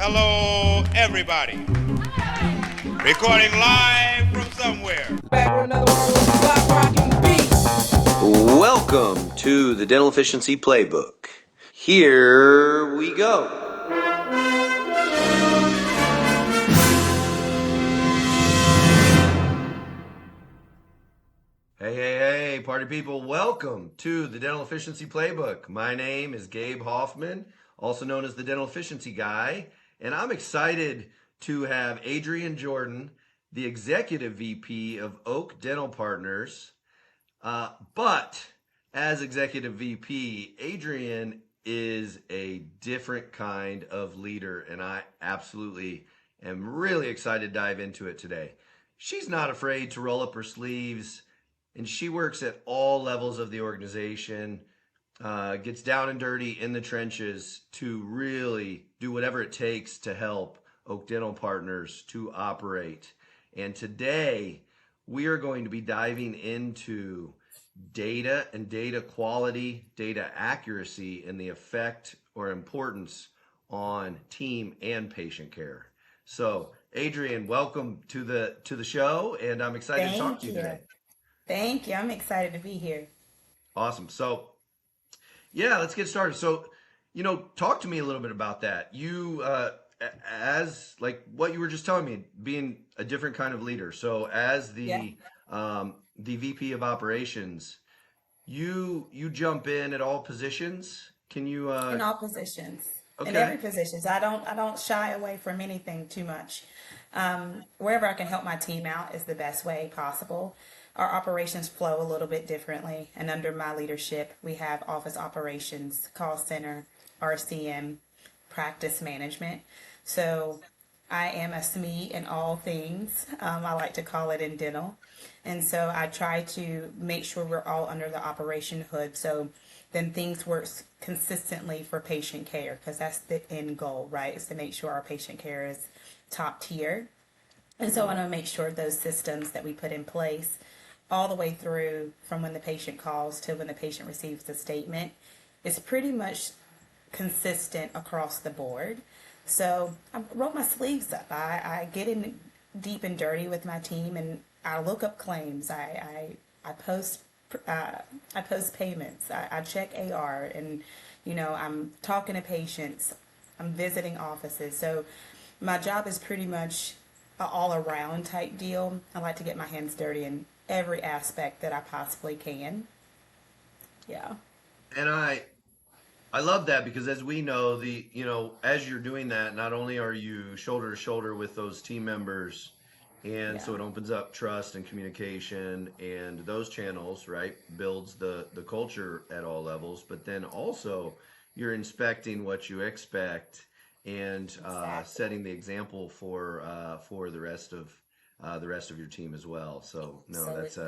Hello, everybody. Recording live from somewhere. Back with another one of those block rocking beats. Welcome to the Dental Efficiency Playbook. Here we go. Hey, party people. Welcome to the Dental Efficiency Playbook. My name is Gabe Hofmann, also known as the Dental Efficiency Guy, and I'm excited to have Adrienne Jordan, the Executive VP of Oak Dental Partners. But as Executive VP, Adrienne is a different kind of leader, and I absolutely am really excited to dive into it today. She's not afraid to roll up her sleeves, and she works at all levels of the organization, gets down and dirty in the trenches to really do whatever it takes to help Oak Dental Partners to operate. And today, we are going to be diving into data and data quality, data accuracy, and the effect or importance on team and patient care. So, Adrienne, welcome to the show, and I'm excited to talk to you today. Thank you. I'm excited to be here. Awesome. So, yeah, let's get started. So, talk to me a little bit about that. You, as like what you were just telling me, being a different kind of leader. So, as the VP of operations, you jump in at all positions. Can you? In all positions, Okay. in every positions. I don't shy away from anything too much. Wherever I can help my team out is the best way possible. Our operations flow a little bit differently, and under my leadership, we have office operations, call center, RCM, practice management. So I am a SME in all things. I like to call it in dental. And so I try to make sure we're all under the operation hood. So then things work consistently for patient care, because that's the end goal, right? Is to make sure our patient care is top tier. And so I want to make sure those systems that we put in place all the way through from when the patient calls to when the patient receives the statement is pretty much consistent across the board. So I roll my sleeves up. I get in deep and dirty with my team, and I look up claims. I post payments. I check AR, and I'm talking to patients. I'm visiting offices. So my job is pretty much an all-around type deal. I like to get my hands dirty in every aspect that I possibly can. Yeah. And I love that, because as we know, as you're doing that, not only are you shoulder to shoulder with those team members, and so it opens up trust and communication, and those channels, right, builds the culture at all levels, but then also you're inspecting what you expect and setting the example for the rest of your team as well. So no, that's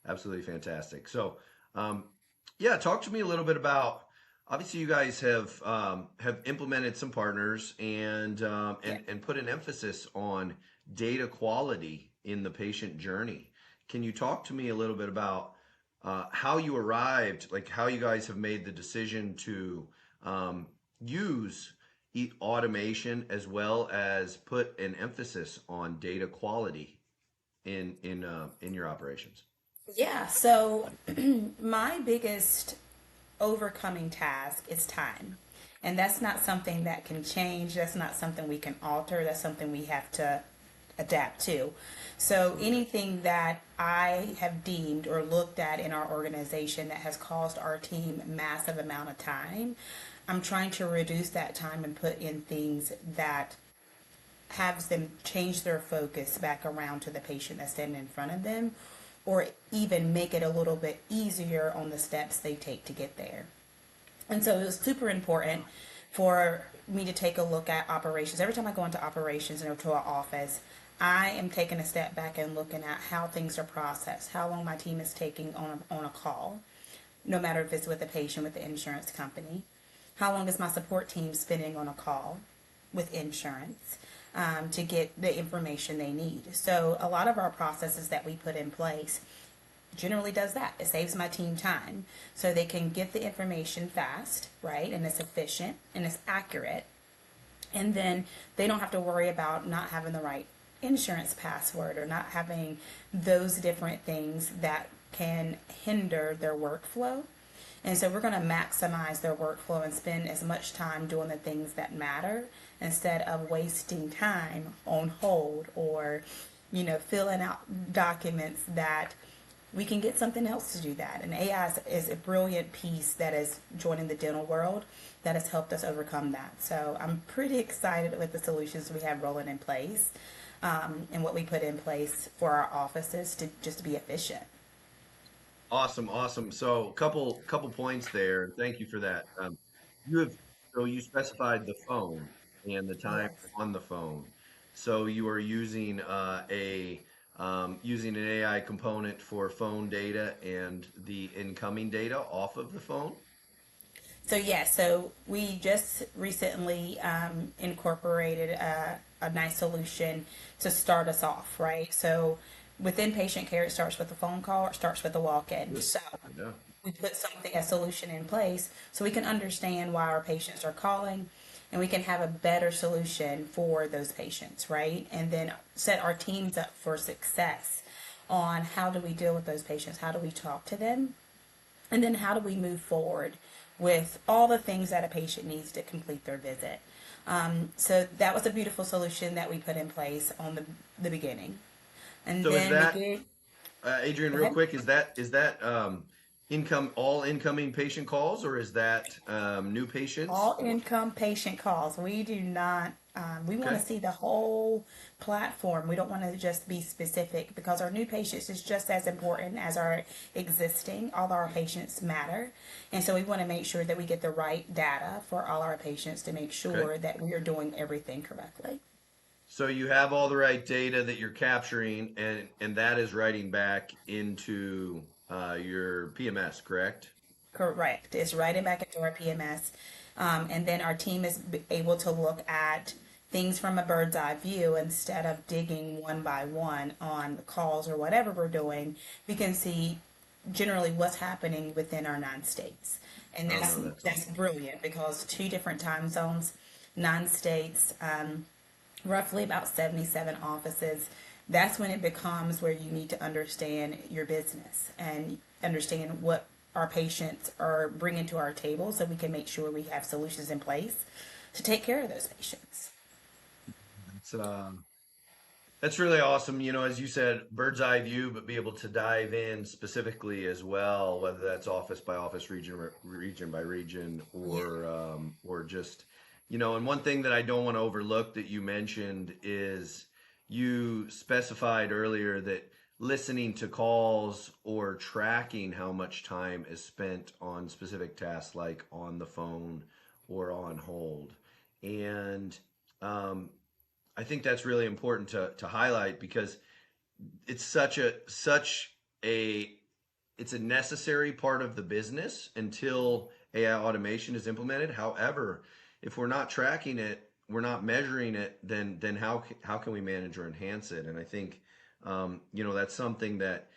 absolutely fantastic. So talk to me a little bit about, obviously you guys have implemented some partners and put an emphasis on data quality in the patient journey. Can you talk to me a little bit about how you arrived, like how you guys have made the decision to use automation as well as put an emphasis on data quality in your operations? Yeah. So my biggest overcoming task is time. And that's not something that can change. That's not something we can alter. That's something we have to adapt to. So anything that I have deemed or looked at in our organization that has caused our team massive amount of time, I'm trying to reduce that time and put in things that has them change their focus back around to the patient that's standing in front of them, or even make it a little bit easier on the steps they take to get there. And so it was super important for me to take a look at operations. Every time I go into operations and to our office, I am taking a step back and looking at how things are processed, how long my team is taking on a call, no matter if it's with a patient, with the insurance company. How long is my support team spending on a call with insurance to get the information they need? So a lot of our processes that we put in place generally does that. It saves my team time so they can get the information fast, right? And it's efficient and it's accurate. And then they don't have to worry about not having the right insurance password or not having those different things that can hinder their workflow. And so we're going to maximize their workflow and spend as much time doing the things that matter instead of wasting time on hold or, filling out documents that we can get something else to do that. And AI is a brilliant piece that is joining the dental world that has helped us overcome that. So I'm pretty excited with the solutions we have rolling in place, and what we put in place for our offices to just be efficient. Awesome, awesome. So, couple points there. Thank you for that. You have so you specified the phone and the time Yes. on the phone. So you are using a using an AI component for phone data and the incoming data off of the phone. So yeah, so we just recently incorporated a nice solution to start us off, right? So within patient care, it starts with a phone call, it starts with a walk-in. Good. So Yeah. we put something, a solution in place, so we can understand why our patients are calling, and we can have a better solution for those patients, right? And then set our teams up for success on how do we deal with those patients, how do we talk to them, and then how do we move forward with all the things that a patient needs to complete their visit. So that was a beautiful solution that we put in place on the beginning. And So is then we that did, Adrian, go real ahead. quick, is that income all incoming patient calls or is that new patients? All income patient calls. We do not, we want to Okay. see the whole platform. We don't want to just be specific because our new patients is just as important as our existing. All our patients matter. And so we want to make sure that we get the right data for all our patients to make Okay. sure that we are doing everything correctly. So you have all the right data that you're capturing, and that is writing back into your PMS, correct? Correct. It's writing back into our PMS. And then our team is able to look at things from a bird's eye view instead of digging one by one on the calls or whatever we're doing. We can see generally what's happening within our 9 states. And Oh that's no, that's that's awesome. brilliant because two different time zones, 9 states, roughly about 77 offices. That's when it becomes where you need to understand your business and understand what our patients are bringing to our table so we can make sure we have solutions in place to take care of those patients. It's That's really awesome. As you said, bird's eye view, but be able to dive in specifically as well, whether that's office by office, region by region, Yeah. or just, and one thing that I don't want to overlook that you mentioned is you specified earlier that listening to calls or tracking how much time is spent on specific tasks like on the phone or on hold. And um, I think that's really important to highlight because it's such a it's a necessary part of the business until AI automation is implemented. However, if we're not tracking it, we're not measuring it, then how can we manage or enhance it? And I think that's something that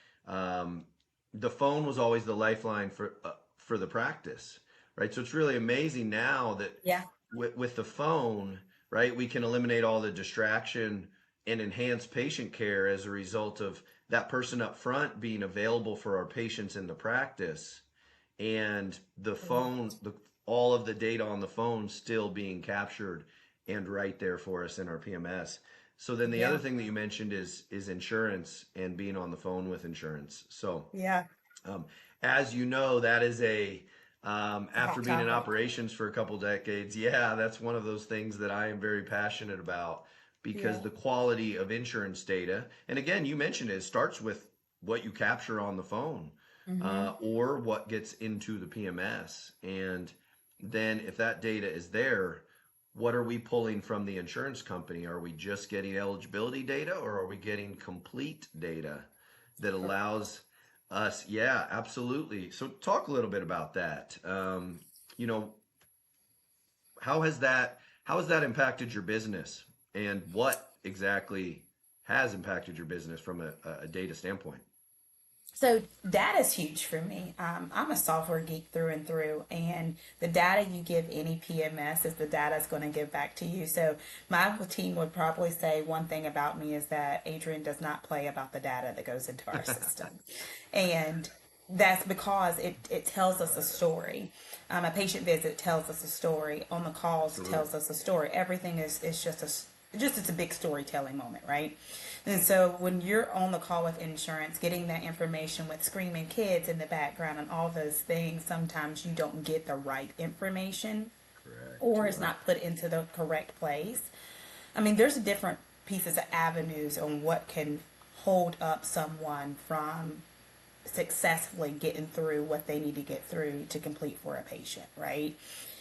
the phone was always the lifeline for the practice, right? So it's really amazing now that Yeah. with the phone, right, we can eliminate all the distraction and enhance patient care as a result of that person up front being available for our patients in the practice and the phone, all of the data on the phone still being captured and right there for us in our PMS. So then the other Yeah. thing that you mentioned is insurance and being on the phone with insurance. So Yeah. um, as you know, that is It's a after hot being in topic. operations for a couple decades, yeah, that's one of those things that I am very passionate about because Yeah. the quality of insurance data, and again, you mentioned it starts with what you capture on the phone Mm-hmm. or what gets into the PMS. And then if that data is there, what are we pulling from the insurance company? Are we just getting eligibility data or are we getting complete data that allows us? Yeah, absolutely. So talk a little bit about that. You know, how has that impacted your business and what exactly has impacted your business from a data standpoint? So data is huge for me. I'm a software geek through and through, and the data you give any PMS is the data it's going to give back to you. So my team would probably say one thing about me is that Adrienne does not play about the data that goes into our system, and that's because it tells us a story. A patient visit tells us a story. On the calls Absolutely. tells us a story. Everything is just it's a big storytelling moment, right? And so when you're on the call with insurance, getting that information with screaming kids in the background and all those things, sometimes you don't get the right information Correct. or it's not put into the correct place. I mean, there's different pieces of avenues on what can hold up someone from successfully getting through what they need to get through to complete for a patient, right?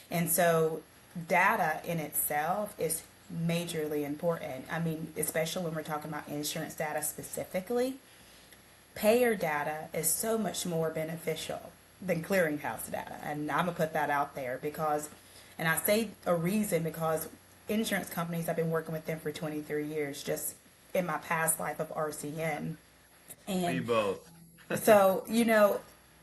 And so data in itself is majorly important. I mean, especially when we're talking about insurance data specifically, payer data is so much more beneficial than clearinghouse data. And I'm going to put that out there because, and I say a reason because insurance companies, I've been working with them for 23 years, just in my past life of RCN. We And both. so,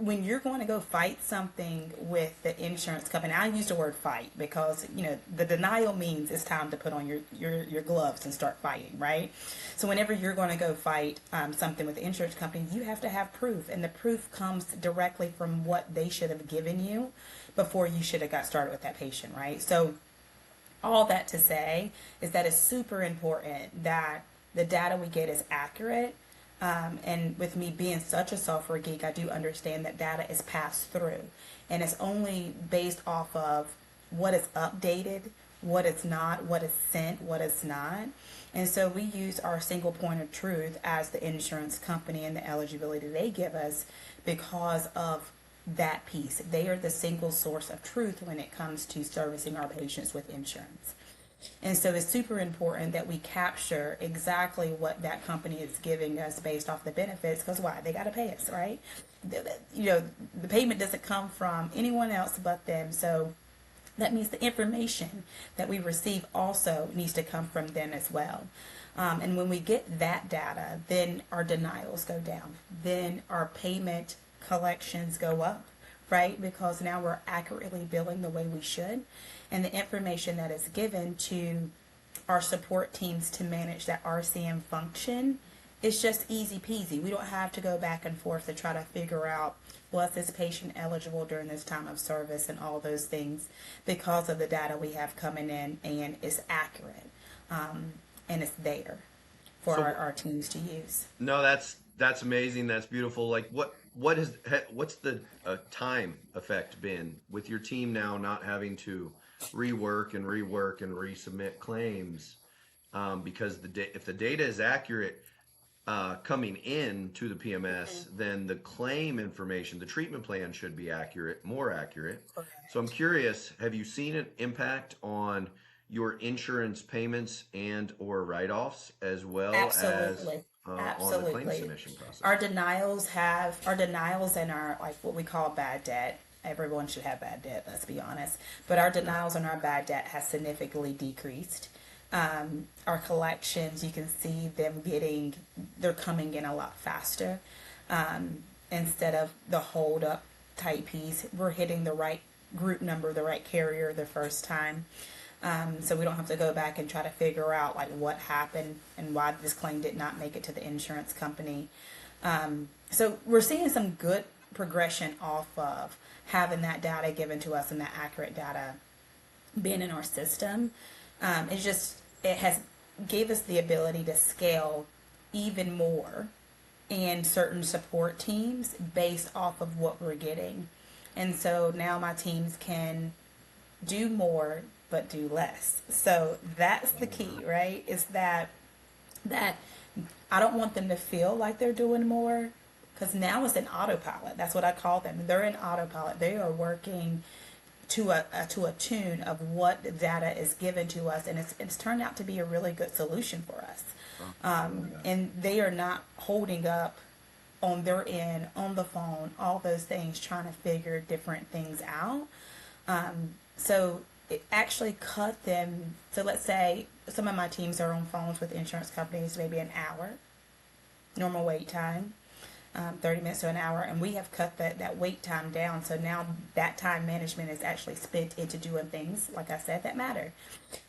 when you're going to go fight something with the insurance company, I use the word fight because, the denial means it's time to put on your gloves and start fighting, right? So whenever you're going to go fight something with the insurance company, you have to have proof. And the proof comes directly from what they should have given you before you should have got started with that patient, right? So all that to say is that it's super important that the data we get is accurate. And with me being such a software geek, I do understand that data is passed through and it's only based off of what is updated, what is not, what is sent, what is not. And so we use our single point of truth as the insurance company and the eligibility they give us because of that piece. They are the single source of truth when it comes to servicing our patients with insurance. And so it's super important that we capture exactly what that company is giving us based off the benefits, because why? They got to pay us, right? The payment doesn't come from anyone else but them. So that means the information that we receive also needs to come from them as well. And when we get that data, then our denials go down. Then our payment collections go up, right? Because now we're accurately billing the way we should. And the information that is given to our support teams to manage that RCM function is just easy peasy. We don't have to go back and forth to try to figure out, was this patient eligible during this time of service and all those things, because of the data we have coming in and it's accurate, and it's there for So our teams to use. no, that's amazing. That's beautiful. Like what's the time effect been with your team now not having to rework and resubmit claims because if the data is accurate coming in to the PMS, then the claim information, the treatment plan should be accurate, more accurate. So I'm curious, have you seen an impact on your insurance payments and or write-offs as well as Absolutely. on the claim Absolutely. submission process? Our denials and our, like, what we call bad debt. Everyone should have bad debt, let's be honest. But our denials and our bad debt has significantly decreased. Our collections, you can see they're coming in a lot faster. Instead of the hold up type piece, we're hitting the right group number, the right carrier the first time. So we don't have to go back and try to figure out like what happened and why this claim did not make it to the insurance company. So we're seeing some good progression off of having that data given to us and that accurate data being in our system. It has gave us the ability to scale even more in certain support teams based off of what we're getting. And so now my teams can do more but do less. So that's the key, right? Is that I don't want them to feel like they're doing more, because now it's an autopilot. That's what I call them. They're in autopilot. They are working to a tune of what data is given to us, and it's turned out to be a really good solution for us. And they are not holding up on their end, on the phone, all those things, trying to figure different things out. So it actually cut them. So let's say some of my teams are on phones with insurance companies, maybe an hour, normal wait time. 30 minutes to an hour, and we have cut that wait time down. So now that time management is actually spent into doing things, like I said, that matter,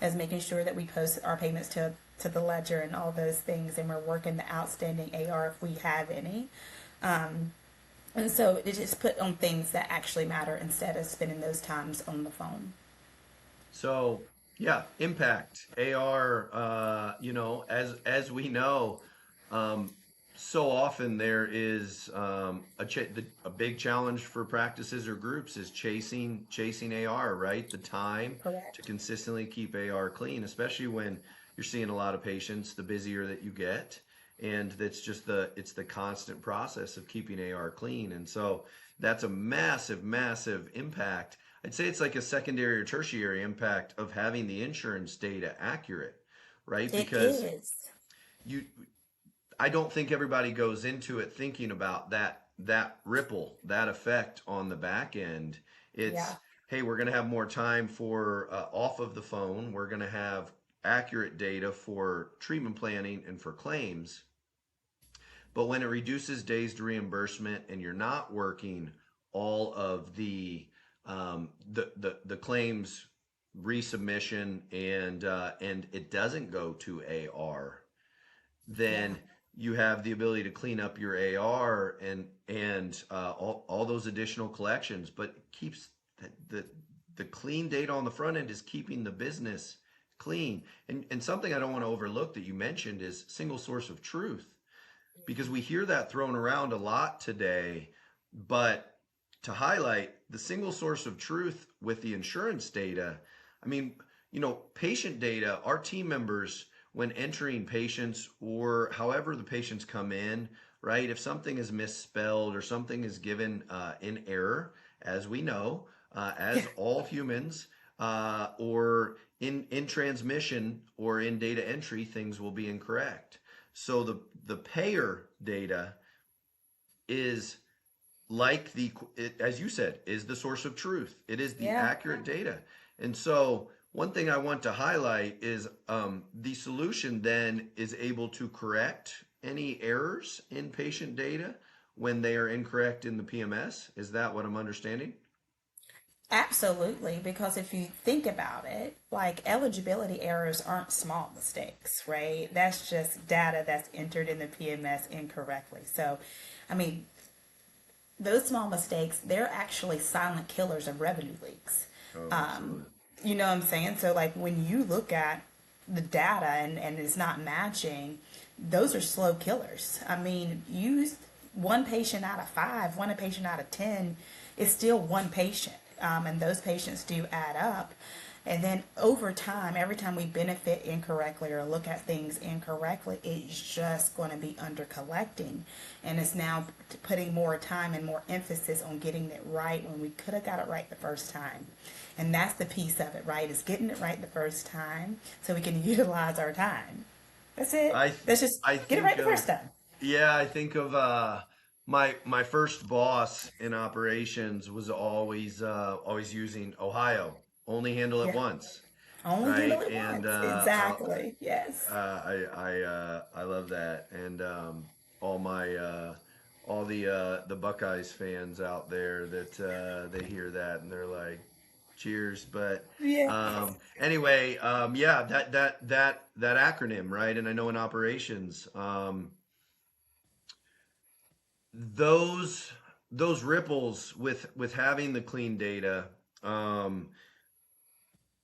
as making sure that we post our payments to the ledger and all those things, and we're working the outstanding AR if we have any. And so it just put on things that actually matter instead of spending those times on the phone. So yeah, impact AR. As we know, um, so often there is a big challenge for practices or groups is chasing AR, right? The time to Correct. consistently keep AR clean, especially when you're seeing a lot of patients, the busier that you get, and that's just the constant process of keeping AR clean. And so that's a massive, massive impact. I'd say it's like a secondary or tertiary impact of having the insurance data accurate, right? It Because is. you I don't think everybody goes into it thinking about that ripple, that effect on the back end. Yeah. It's, hey, we're going to have more time for off of the phone. We're going to have accurate data for treatment planning and for claims. But when it reduces days to reimbursement and you're not working all of the claims resubmission and it doesn't go to AR, Yeah. then you have the ability to clean up your AR and all those additional collections, but it keeps the the clean data on the front end is keeping the business clean. And something I don't want to overlook that you mentioned is single source of truth, because we hear that thrown around a lot today. But to highlight the single source of truth with the insurance data, I mean, patient data, our team members, when entering patients or however the patients come in, right? If something is misspelled or something is given in error, as we know, Yeah. as all humans, or in transmission or in data entry, things will be incorrect. So the payer data is like as you said, is the source of truth. It is the Yeah. accurate data. And so one thing I want to highlight is the solution then is able to correct any errors in patient data when they are incorrect in the PMS. Is that what I'm understanding? Absolutely, because if you think about it, like eligibility errors aren't small mistakes, right? That's just data that's entered in the PMS incorrectly. So, I mean, those small mistakes, they're actually silent killers of revenue leaks. Oh, absolutely. You know what I'm saying? So, like, when you look at the data and it's not matching, those are slow killers. I mean, use one patient out of five, one patient out of 10 is still one patient. And those patients do add up. And then over time, every time we benefit incorrectly or look at things incorrectly, it's just going to be under collecting. And it's now putting more time and more emphasis on getting it right when we could have got it right the first time. And that's the piece of it, right? Is getting it right the first time so we can utilize our time. That's it. I Let's just I get it think right the of first time. Yeah, I think of my first boss in operations was always using Ohio, only handle it Yeah. once, Only handle right? it And once. Exactly. Yes. I love that. And all the Buckeyes fans out there that they hear that and they're like, cheers. But Yeah. anyway, yeah, that acronym, right? And I know in operations, those those ripples with having the clean data, um,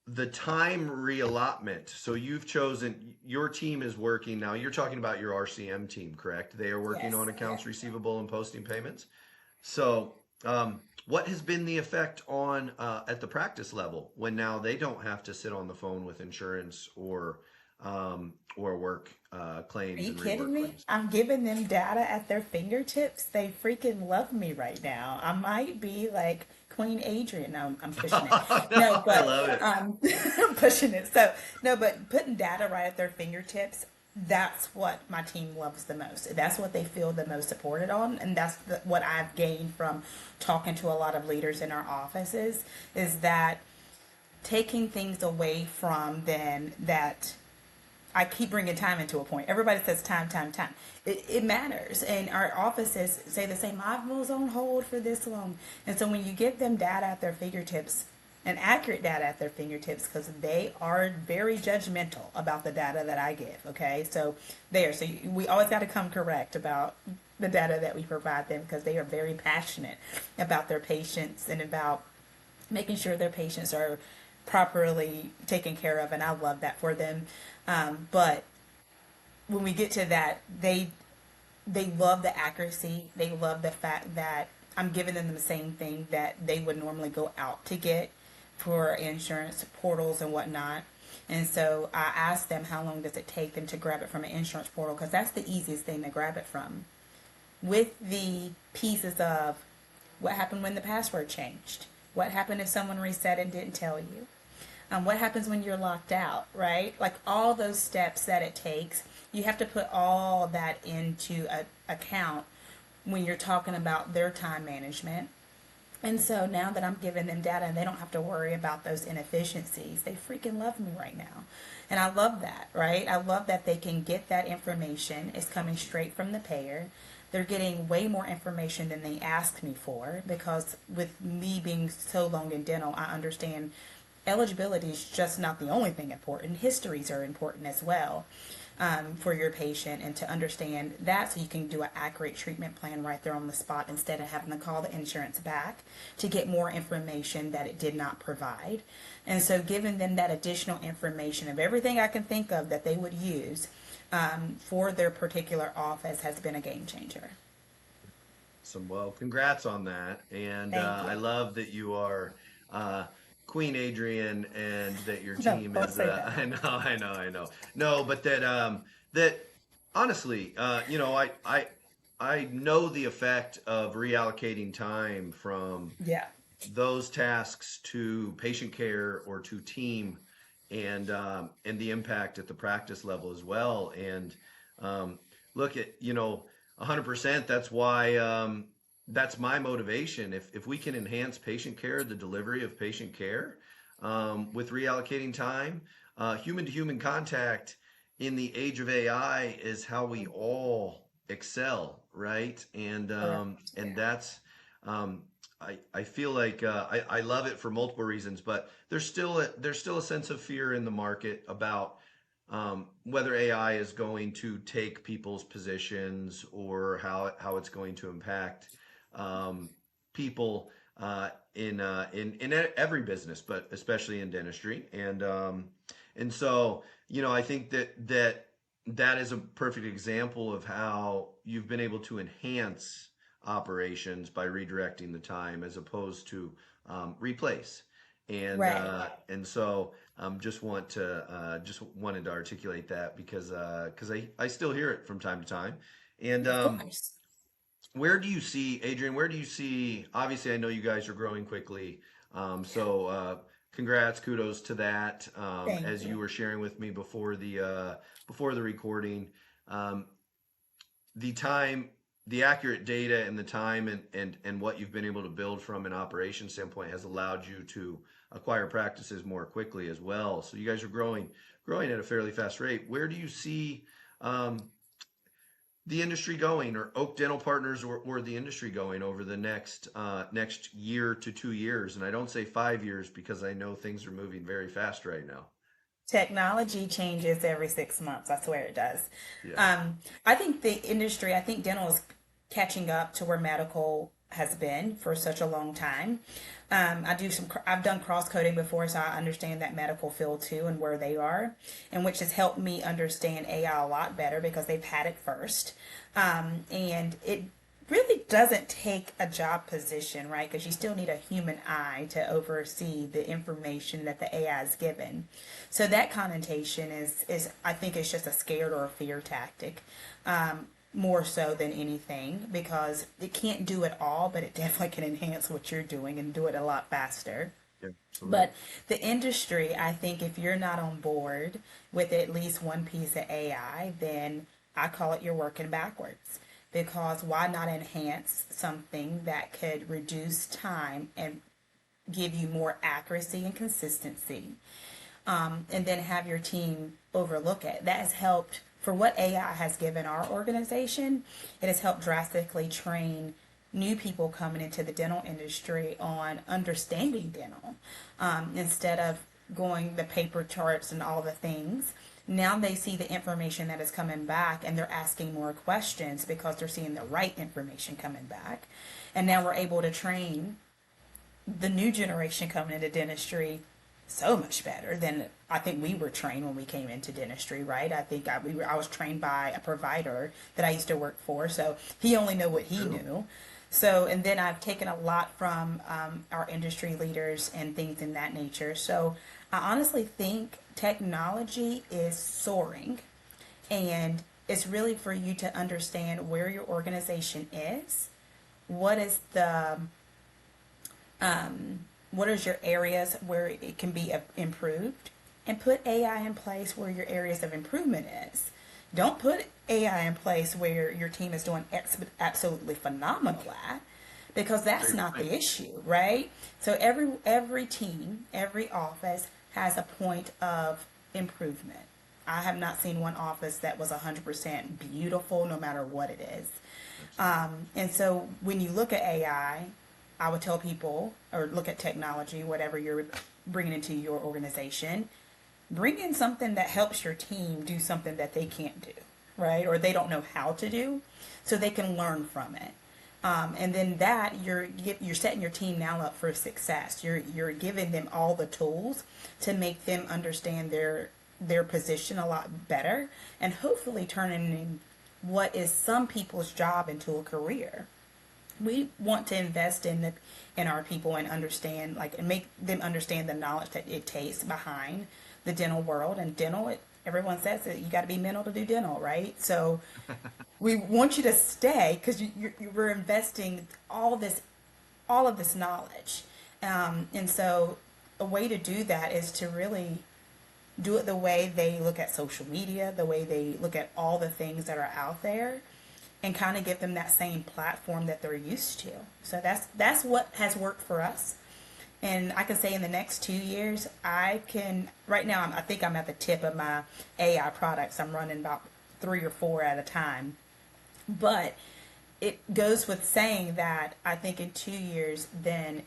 the time reallotment. So you've chosen, your team is working now. You're talking about your RCM team, correct? They are working Yes. on Yeah. accounts receivable and posting payments. So, what has been the effect on at the practice level when now they don't have to sit on the phone with insurance or work Are claims you and kidding rework me? claims? I'm giving them data at their fingertips. They freaking love me right now. I might be like Queen Adrienne. No, I'm pushing it. No, No, I but love it. I'm pushing it. So no, but putting data right at their fingertips. That's what my team loves the most. That's what they feel the most supported on, and that's what I've gained from talking to a lot of leaders in our offices. Is that taking things away from then that I keep bringing time into a point. Everybody says time, time, time. It matters. And our offices say the same, I was on hold for this long. And so when you give them data at their fingertips, and accurate data at their fingertips, because they are very judgmental about the data that I give, okay? So we always got to come correct about the data that we provide them, because they are very passionate about their patients and about making sure their patients are properly taken care of, and I love that for them. But when we get to that, they love the accuracy. They love the fact that I'm giving them the same thing that they would normally go out to get for insurance portals and whatnot. And so I asked them, how long does it take them to grab it from an insurance portal? Because that's the easiest thing to grab it from. With the pieces of what happened when the password changed, what happened if someone reset and didn't tell you, what happens when you're locked out, right? Like all those steps that it takes, you have to put all that into account when you're talking about their time management. And so now that I'm giving them data and they don't have to worry about those inefficiencies, they freaking love me right now. And I love that, right? I love that they can get that information. It's coming straight from the payer. They're getting way more information than they asked me for, because with me being so long in dental, I understand eligibility is just not the only thing important. Histories are important as well. For your patient, and to understand that, so you can do an accurate treatment plan right there on the spot, instead of having to call the insurance back to get more information that it did not provide. And so giving them that additional information of everything I can think of that they would use for their particular office has been a game changer. Well, congrats on that. And I love that you are Queen Adrienne, and that your No, team don't is. say that. I know. No, but that honestly, I know the effect of reallocating time from Yeah. those tasks to patient care or to team, and the impact at the practice level as well. And look at 100%. That's why that's my motivation. If we can enhance patient care, the delivery of patient care, with reallocating time, human to human contact in the age of AI is how we all excel, right? And that's I feel like I love it for multiple reasons, but there's still a sense of fear in the market about whether AI is going to take people's positions, or how it's going to impact people in every business, but especially in dentistry. And so I think that is a perfect example of how you've been able to enhance operations by redirecting the time, as opposed to replace. And so just wanted to articulate that, because I still hear it from time to time. And Of course. where do you see, Adrienne, obviously I know you guys are growing quickly. So congrats, kudos to that. Thank As you you. were sharing with me before the recording, the time, the accurate data and the time, and what you've been able to build from an operation standpoint has allowed you to acquire practices more quickly as well. So you guys are growing at a fairly fast rate. Where do you see the industry going, or Oak Dental Partners, or the industry going over the next year to 2 years? And I don't say 5 years, because I know things are moving very fast right now. Technology changes every 6 months. I swear it does. Yeah. I think I think dental is catching up to where medical has been for such a long time. I've done cross coding before, so I understand that medical field too, and where they are, and which has helped me understand AI a lot better, because they've had it first. And it really doesn't take a job position, right? Because you still need a human eye to oversee the information that the AI is given. So that connotation is I think it's just a scared or a fear tactic, more so than anything, because it can't do it all, but it definitely can enhance what you're doing and do it a lot faster. Yeah, absolutely. But the industry, I think if you're not on board with at least one piece of AI, then I call it you're working backwards. Because why not enhance something that could reduce time and give you more accuracy and consistency? and then have your team overlook it. That has helped for what AI has given our organization. It has helped drastically train new people coming into the dental industry on understanding dental, instead of going the paper charts and all the things. Now they see the information that is coming back and they're asking more questions because they're seeing the right information coming back. And now we're able to train the new generation coming into dentistry so much better than I think we were trained when we came into dentistry, right? I think I was trained by a provider that I used to work for, so he only knew what he knew. So, and then I've taken a lot from our industry leaders and things in that nature. So I honestly think technology is soaring, and it's really for you to understand where your organization is, what is the what is your areas where it can be improved, and put AI in place where your areas of improvement is. Don't put AI in place where your team is doing absolutely phenomenal at, because that's not the issue, right? So every team, every office has a point of improvement. I have not seen one office that was 100% beautiful, no matter what it is. And so when you look at AI, I would tell people, or look at technology, whatever you're bringing into your organization, bring in something that helps your team do something that they can't do, right? Or they don't know how to do, so they can learn from it. And then that you're setting your team now up for success. You're giving them all the tools to make them understand their position a lot better, and hopefully turning what is some people's job into a career. We want to invest in our people and understand, and make them understand the knowledge that it takes behind the dental world. And dental, everyone says that you got to be mental to do dental, right? So we want you to stay, because we're investing all of this knowledge. And so a way to do that is to really do it the way they look at social media, the way they look at all the things that are out there, and kind of give them that same platform that they're used to. So that's what has worked for us. And I can say in the next 2 years, right now, I think I'm at the tip of my AI products. I'm running about 3 or 4 at a time. But it goes with saying that I think in 2 years, then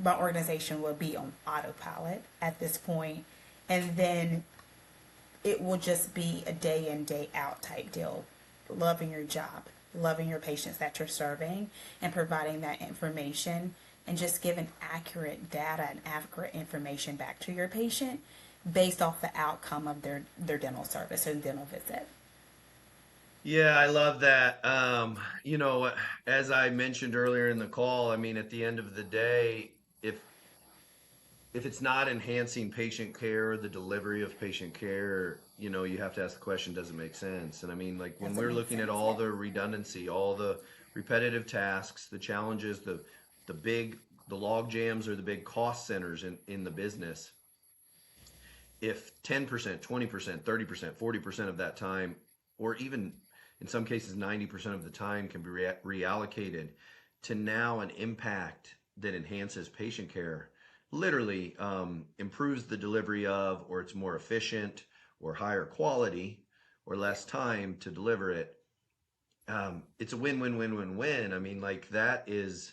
my organization will be on autopilot at this point. And then it will just be a day in, day out type deal. Loving your job, loving your patients that you're serving, and providing that information, and just giving accurate data and accurate information back to your patient based off the outcome of their dental service or dental visit. Yeah, I love that. As I mentioned earlier in the call, I mean, at the end of the day, if it's not enhancing patient care, the delivery of patient care, you have to ask the question, does it make sense? And I mean, like, when we're looking at all the redundancy, all the repetitive tasks, the challenges, the log jams, or the big cost centers in the business, if 10%, 20%, 30%, 40% of that time, or even in some cases 90% of the time, can be reallocated to now an impact that enhances patient care, literally improves the delivery of, or it's more efficient, or higher quality, or less time to deliver it, it's a win-win-win-win-win. I mean, like, that is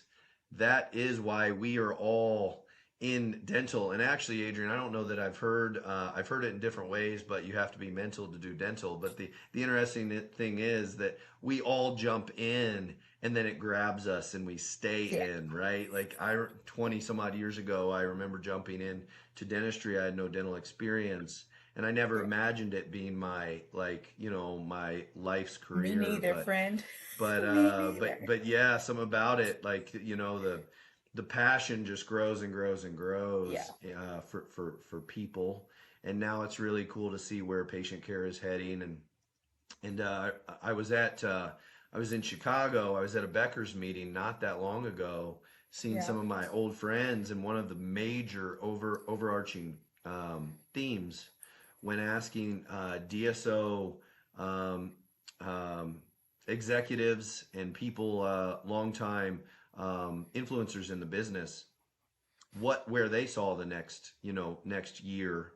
why we are all in dental. And actually, Adrienne, I don't know that I've heard it in different ways, but you have to be mental to do dental. But the interesting thing is that we all jump in, and then it grabs us and we stay in, right? Like, 20 some odd years ago, I remember jumping in to dentistry. I had no dental experience, and I never imagined it being my my life's career. Me neither, friend. But yeah, something about it, like, the passion just grows and grows and grows, for people. And now it's really cool to see where patient care is heading. And I was in Chicago. I was at a Becker's meeting not that long ago, seeing some of my old friends, and one of the major overarching themes when asking DSO executives and people, longtime influencers in the business, where they saw the next year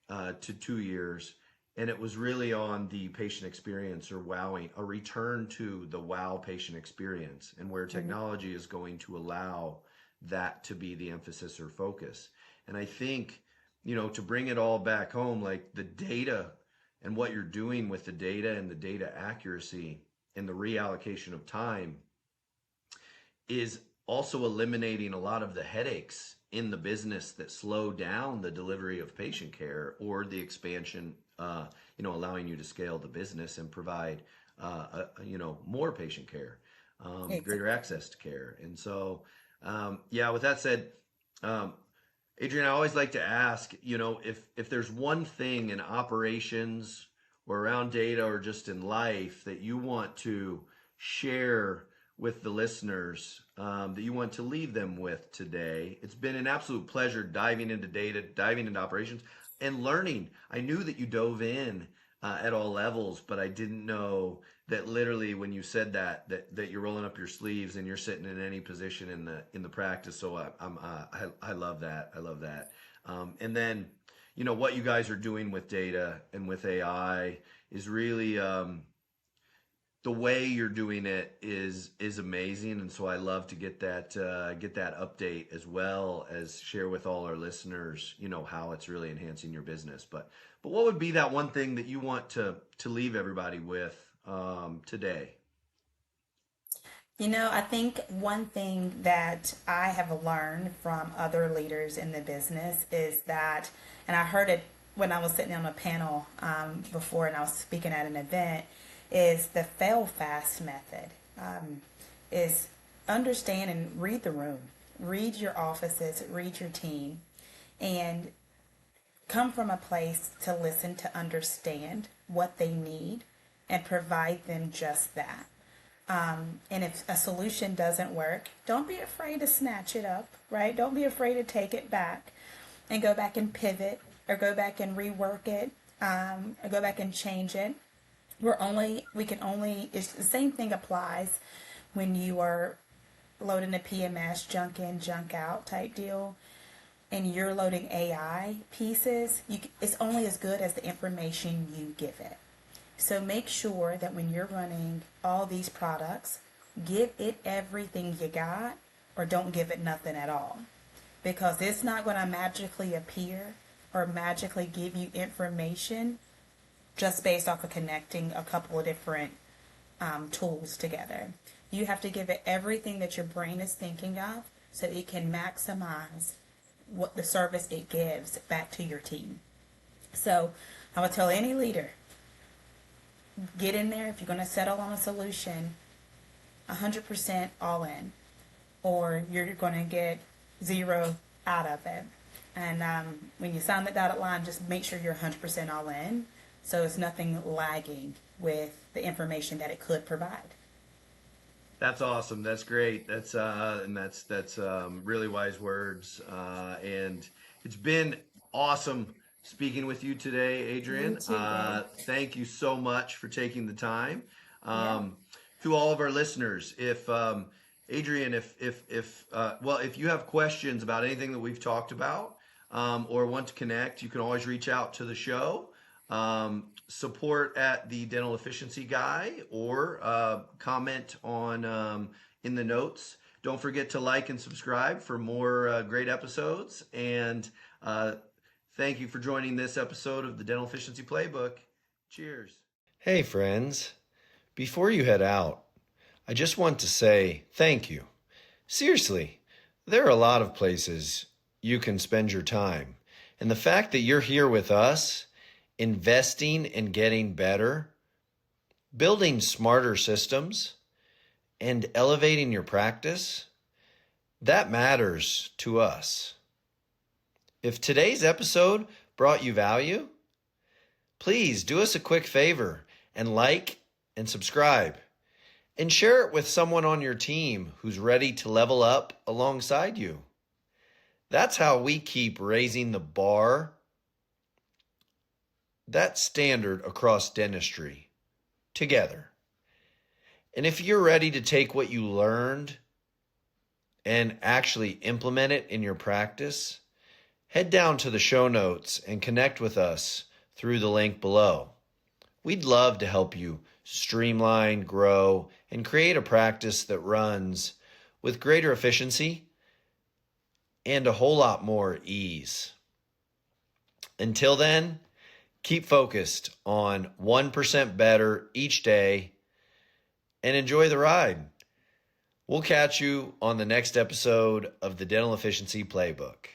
to 2 years, and it was really on the patient experience, or wowing, a return to the wow patient experience, and where technology is going to allow that to be the emphasis or focus. And I think, to bring it all back home, like the data and what you're doing with the data and the data accuracy and the reallocation of time is also eliminating a lot of the headaches in the business that slow down the delivery of patient care, or the expansion, allowing you to scale the business and provide, more patient care, greater access to care. And so, with that said, Adrienne, I always like to ask, if there's one thing in operations or around data or just in life that you want to share with the listeners, that you want to leave them with today. It's been an absolute pleasure diving into data, diving into operations, and learning. I knew that you dove in at all levels, but I didn't know that literally when you said that you're rolling up your sleeves and you're sitting in any position in the practice. So I love that. I love that. And then, what you guys are doing with data and with AI is really, the way you're doing it is amazing. And so I love to get that update, as well as share with all our listeners, how it's really enhancing your business. But what would be that one thing that you want to leave everybody with today? I think one thing that I have learned from other leaders in the business is that, and I heard it when I was sitting on a panel before, and I was speaking at an event, is the fail fast method. Is understand and read the room, read your offices, read your team, and come from a place to listen, to understand what they need, and provide them just that. And if a solution doesn't work, don't be afraid to snatch it up, right? Don't be afraid to take it back and go back and pivot, or go back and rework it, or go back and change it. It's the same thing applies when you are loading a PMS, junk in, junk out type deal, and you're loading AI pieces. It's only as good as the information you give it. So make sure that when you're running all these products, give it everything you got, or don't give it nothing at all. Because it's not going to magically appear or magically give you information just based off of connecting a couple of different tools together. You have to give it everything that your brain is thinking of, so it can maximize what the service it gives back to your team. So I would tell any leader, get in there. If you're going to settle on a solution, 100% all in, or you're going to get zero out of it. And when you sign the dotted line, just make sure you're 100% all in, so it's nothing lagging with the information that it could provide. That's awesome. That's great. That's really wise words. And it's been awesome speaking with you today, Adrienne. You too, Dave. Thank you so much for taking the time. Yeah. To all of our listeners, if Adrienne, if you have questions about anything that we've talked about, or want to connect, you can always reach out to the show. Support at the Dental Efficiency Guy, or comment on in the notes. Don't forget to like and subscribe for more great episodes. And thank you for joining this episode of the Dental Efficiency Playbook. Cheers. Hey, friends. Before you head out, I just want to say thank you. Seriously, there are a lot of places you can spend your time. And the fact that you're here with us, investing in getting better, building smarter systems, and elevating your practice, that matters to us. If today's episode brought you value, please do us a quick favor and like and subscribe, and share it with someone on your team who's ready to level up alongside you. That's how we keep raising the bar, that standard across dentistry, together. And if you're ready to take what you learned and actually implement it in your practice, head down to the show notes and connect with us through the link below. We'd love to help you streamline, grow, and create a practice that runs with greater efficiency and a whole lot more ease. Until then, keep focused on 1% better each day and enjoy the ride. We'll catch you on the next episode of the Dental Efficiency Playbook.